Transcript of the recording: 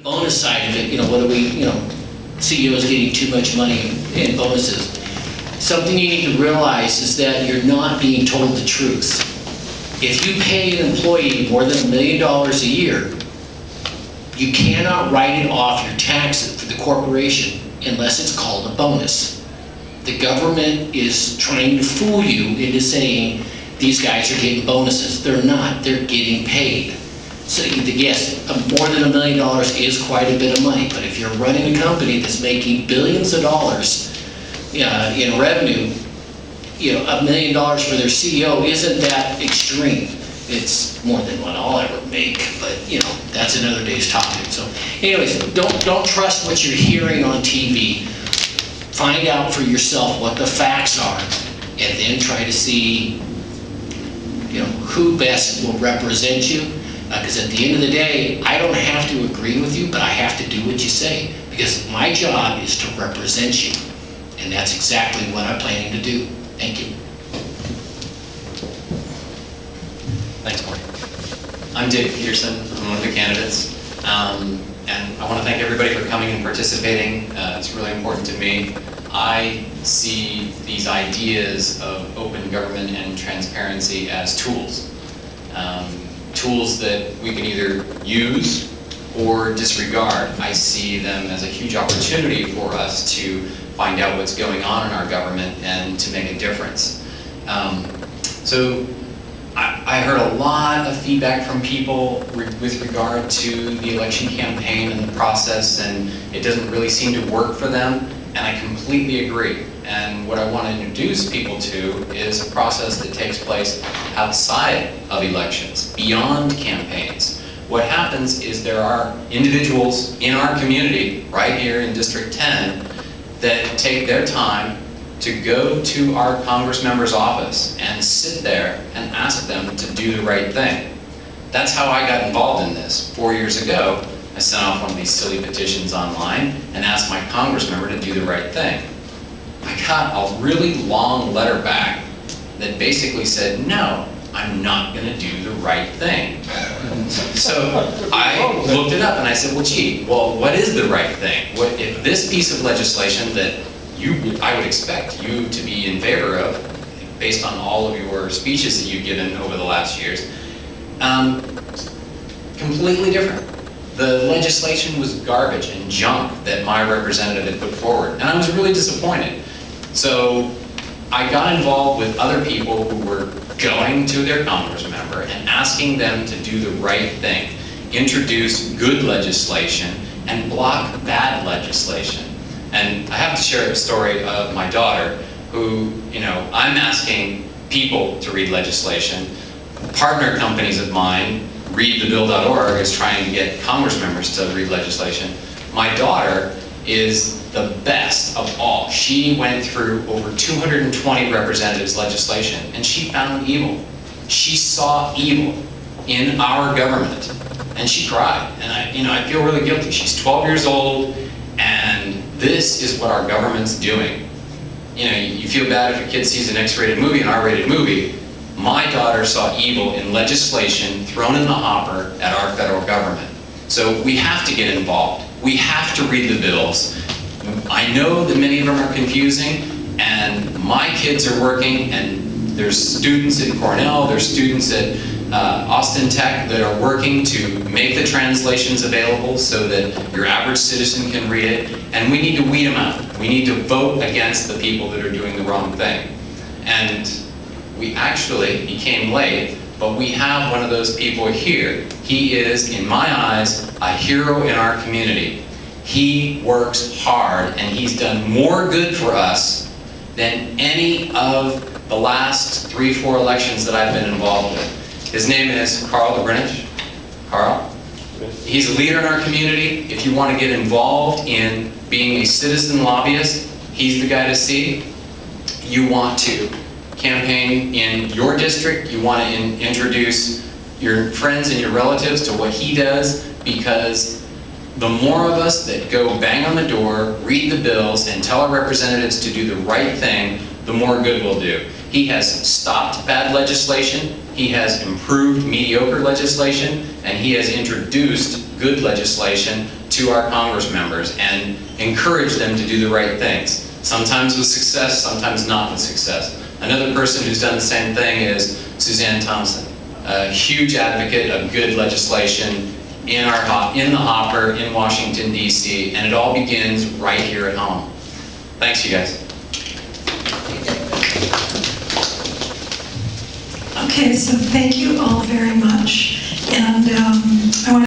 bonus side of it, what do we, CEOs getting too much money in bonuses. Something you need to realize is that you're not being told the truth. If you pay an employee more than $1 million a year, you cannot write it off your taxes for the corporation unless it's called a bonus. The government is trying to fool you into saying these guys are getting bonuses. They're not, they're getting paid. So yes, more than $1 million is quite a bit of money, but if you're running a company that's making billions of dollars in revenue, $1 million for their CEO isn't that extreme. It's more than what I'll ever make, but that's another day's topic. So anyways, don't trust what you're hearing on TV. Find out for yourself what the facts are, and then try to see who best will represent you. Because at the end of the day, I don't have to agree with you, but I have to do what you say, because my job is to represent you, and that's exactly what I'm planning to do. Thank you. Thanks, Marty. I'm Dave Peterson. I'm one of the candidates. And I want to thank everybody for coming and participating. It's really important to me. I see these ideas of open government and transparency as tools. Tools that we can either use or disregard. I see them as a huge opportunity for us to find out what's going on in our government and to make a difference. So I heard a lot of feedback from people with regard to the election campaign and the process, and it doesn't really seem to work for them, and I completely agree. And what I want to introduce people to is a process that takes place outside of elections, beyond campaigns. What happens is there are individuals in our community, right here in District 10, that take their time to go to our Congress member's office and sit there and ask them to do the right thing. That's how I got involved in this. 4 years ago, I sent off one of these silly petitions online and asked my Congress member to do the right thing. I got a really long letter back that basically said, no, I'm not going to do the right thing. So I looked it up and I said, well, gee, what is the right thing? If this piece of legislation that I would expect you to be in favor of, based on all of your speeches that you've given over the last years, completely different. The legislation was garbage and junk that my representative had put forward, and I was really disappointed. So I got involved with other people who were going to their Congress member and asking them to do the right thing, introduce good legislation and block bad legislation. And I have to share a story of my daughter who, I'm asking people to read legislation. Partner companies of mine, readthebill.org, is trying to get Congress members to read legislation. My daughter is the best of all. She went through over 220 representatives' legislation, and she found evil. She saw evil in our government, and she cried. And I feel really guilty. She's 12 years old, and this is what our government's doing. You feel bad if your kid sees an X-rated movie, an R-rated movie. My daughter saw evil in legislation thrown in the hopper at our federal government. So we have to get involved. We have to read the bills. I know that many of them are confusing, and my kids are working, and there's students at Cornell, there's students at Austin Tech that are working to make the translations available so that your average citizen can read it, and we need to weed them out. We need to vote against the people that are doing the wrong thing. And he came late, but we have one of those people here. He is, in my eyes, a hero in our community. He works hard, and he's done more good for us than any of the last 3-4 elections that I've been involved with. His name is Carl Greenwich. Carl? He's a leader in our community. If you want to get involved in being a citizen lobbyist, he's the guy to see. You want to campaign in your district, you want to introduce your friends and your relatives to what he does, because the more of us that go bang on the door, read the bills, and tell our representatives to do the right thing, the more good we'll do. He has stopped bad legislation, he has improved mediocre legislation, and he has introduced good legislation to our Congress members and encourage them to do the right things. Sometimes with success, sometimes not with success. Another person who's done the same thing is Suzanne Thompson, a huge advocate of good legislation in the hopper in Washington, D.C., and it all begins right here at home. Thanks, you guys. Okay, so thank you all very much. And I want